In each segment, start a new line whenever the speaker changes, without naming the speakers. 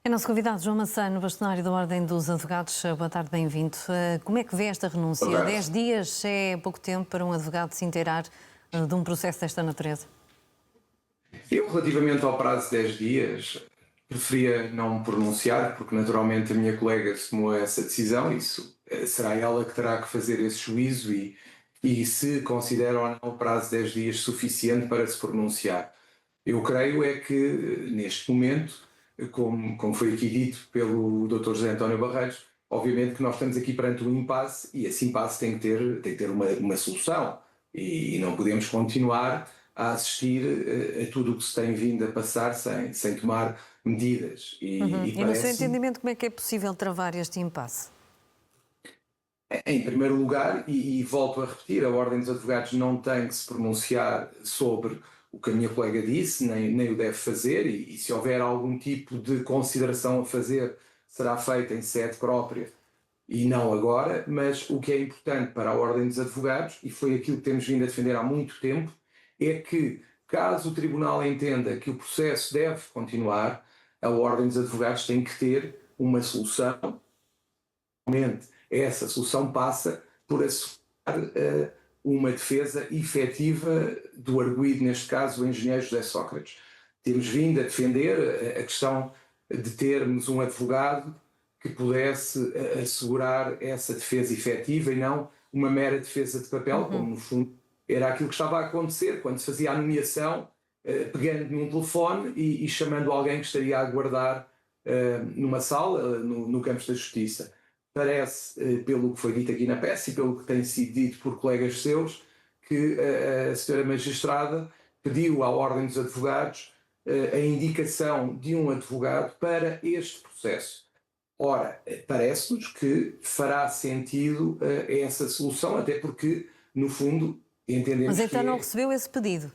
É nosso convidado João Massano, bastonário da Ordem dos Advogados. Boa tarde, bem-vindo. Como é que vê esta renúncia?
Boa tarde.
10 dias é pouco tempo para um advogado se inteirar de um processo desta natureza?
Eu, relativamente ao prazo de 10 dias, preferia não me pronunciar, porque naturalmente a minha colega tomou essa decisão. Isso será ela que terá que fazer esse juízo e se considera ou não o prazo de 10 dias suficiente para se pronunciar. Eu creio é que, neste momento, como foi aqui dito pelo Dr. José António Barreiros, obviamente que nós estamos aqui perante um impasse e esse impasse tem que ter uma solução e não podemos continuar a assistir a tudo o que se tem vindo a passar sem tomar medidas.
E no seu entendimento, como é que é possível travar este impasse?
Em primeiro lugar, e volto a repetir, a Ordem dos Advogados não tem que se pronunciar sobre o que a minha colega disse, nem o deve fazer, e se houver algum tipo de consideração a fazer, será feita em sede própria e não agora, mas o que é importante para a Ordem dos Advogados, e foi aquilo que temos vindo a defender há muito tempo, é que, caso o Tribunal entenda que o processo deve continuar, a Ordem dos Advogados tem que ter uma solução. Essa solução passa por assegurar uma defesa efetiva do arguido, neste caso o engenheiro José Sócrates. Temos vindo a defender a questão de termos um advogado que pudesse assegurar essa defesa efetiva e não uma mera defesa de papel, como no fundo era aquilo que estava a acontecer quando se fazia a nomeação, pegando num telefone e chamando alguém que estaria a aguardar numa sala no campo da Justiça. Parece, pelo que foi dito aqui na peça e pelo que tem sido dito por colegas seus, que a senhora magistrada pediu à Ordem dos Advogados a indicação de um advogado para este processo. Ora, parece-nos que fará sentido essa solução, até porque, no fundo, entendemos
Mas então
que
não recebeu esse pedido?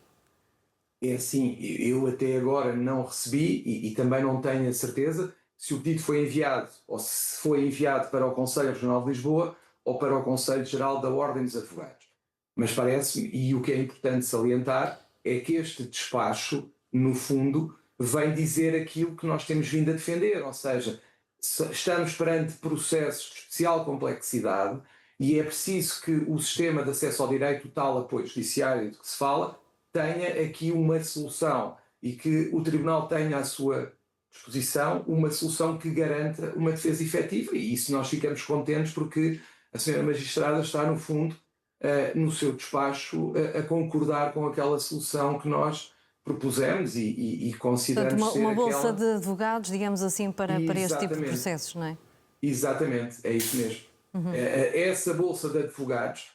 é assim, eu até agora não recebi e também não tenho a certeza se o pedido foi enviado ou se foi enviado para o Conselho Regional de Lisboa ou para o Conselho Geral da Ordem dos Advogados. Mas parece-me, e o que é importante salientar, é que este despacho, no fundo, vem dizer aquilo que nós temos vindo a defender, ou seja, estamos perante processos de especial complexidade e é preciso que o sistema de acesso ao direito, o tal apoio judiciário de que se fala, tenha aqui uma solução e que o Tribunal tenha à sua disposição uma solução que garanta uma defesa efetiva, e isso nós ficamos contentes porque a senhora magistrada está, no fundo, no seu despacho, a concordar com aquela solução que nós propusemos e consideramos
Portanto, uma
ser
bolsa
aquela...
de advogados, digamos assim, para este tipo de
Exatamente.
processos, não é?
Exatamente, é isso mesmo. Essa bolsa de advogados,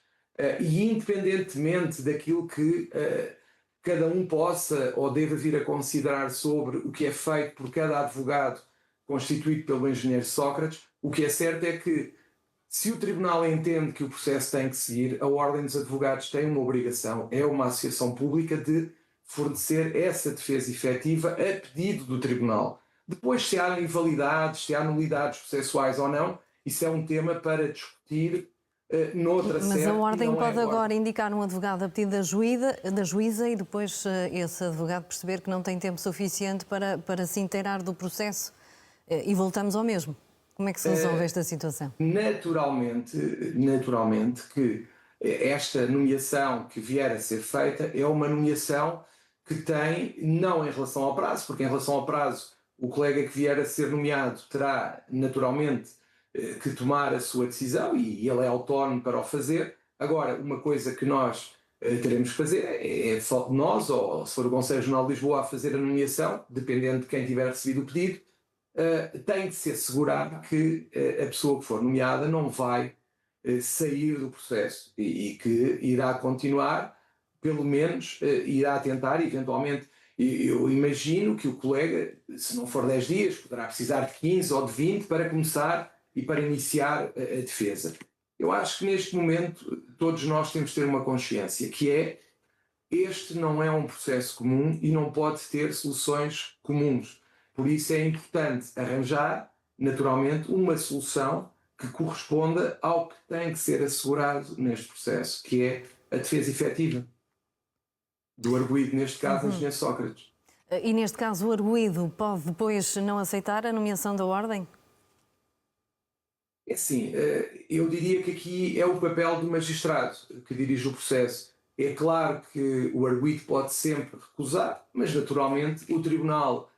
e independentemente daquilo que cada um possa ou deva vir a considerar sobre o que é feito por cada advogado constituído pelo engenheiro Sócrates, o que é certo é que, se o Tribunal entende que o processo tem que seguir, a Ordem dos Advogados tem uma obrigação, é uma associação pública, de fornecer essa defesa efetiva a pedido do Tribunal. Depois, se há invalidades, se há nulidades processuais ou não, isso é um tema para discutir noutra sede.
Mas a Ordem
e não
pode
é
agora indicar um advogado a pedido da juíza e depois esse advogado perceber que não tem tempo suficiente para se inteirar do processo e voltamos ao mesmo. Como é que se resolve esta situação?
Naturalmente que esta nomeação que vier a ser feita é uma nomeação que tem, não em relação ao prazo, porque em relação ao prazo o colega que vier a ser nomeado terá naturalmente que tomar a sua decisão e ele é autónomo para o fazer. Agora, uma coisa que nós teremos que fazer é só nós, ou se for o Conselho Regional de Lisboa a fazer a nomeação, dependendo de quem tiver recebido o pedido, tem de se assegurar que a pessoa que for nomeada não vai sair do processo e que irá continuar, pelo menos irá tentar, eventualmente. Eu imagino que o colega, se não for 10 dias, poderá precisar de 15 ou de 20 para começar e para iniciar a defesa. Eu acho que neste momento todos nós temos de ter uma consciência, que é: este não é um processo comum e não pode ter soluções comuns. Por isso é importante arranjar, naturalmente, uma solução que corresponda ao que tem que ser assegurado neste processo, que é a defesa efetiva do arguido, neste caso, o engenheiro Sócrates.
E neste caso o arguido pode depois não aceitar a nomeação da ordem?
É assim, eu diria que aqui é o papel do magistrado que dirige o processo. É claro que o arguido pode sempre recusar, mas naturalmente o tribunal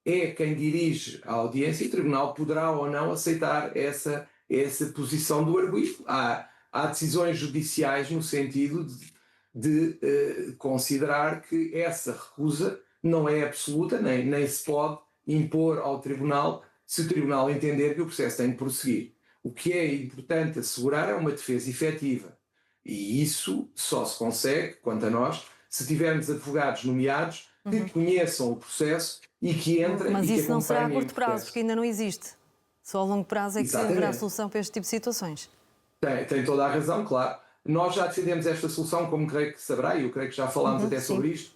é quem dirige a audiência e o tribunal poderá ou não aceitar essa posição do arguido. Há decisões judiciais no sentido de considerar que essa recusa não é absoluta, nem se pode impor ao tribunal se o tribunal entender que o processo tem de prosseguir. O que é importante assegurar é uma defesa efetiva. E isso só se consegue, quanto a nós, se tivermos advogados nomeados que conheçam o processo e que entrem
Mas
e que
isso não será a
acompanhem
curto
o
prazo,
processo.
porque ainda não existe. Só a longo prazo é que haverá
Exatamente.
solução para este tipo de situações.
Tem toda a razão, claro. Nós já defendemos esta solução, como creio que saberá, e eu creio que já falámos até
Sim.
sobre isto.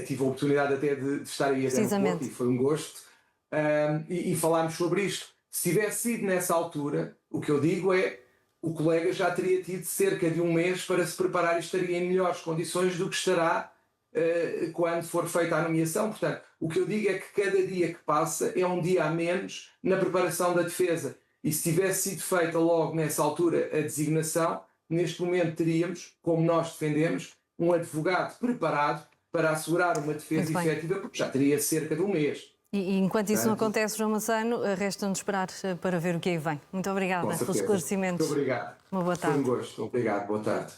Tive a oportunidade até de estar aí até no Porto
Precisamente.
e foi um gosto. E falámos sobre isto. Se tivesse sido nessa altura, o que eu digo é o colega já teria tido cerca de um mês para se preparar e estaria em melhores condições do que estará quando for feita a nomeação. Portanto, o que eu digo é que cada dia que passa é um dia a menos na preparação da defesa. E se tivesse sido feita logo nessa altura a designação, neste momento teríamos, como nós defendemos, um advogado preparado para assegurar uma defesa
Muito bem.
efetiva, porque já teria cerca de um mês.
E enquanto isso não
Portanto,
acontece, João Massano, resta-nos esperar para ver o que aí vem. Muito
com
obrigada pelos
certeza.
esclarecimentos.
Muito obrigado.
Uma boa
Foi um
tarde.
gosto. Obrigado. Boa tarde.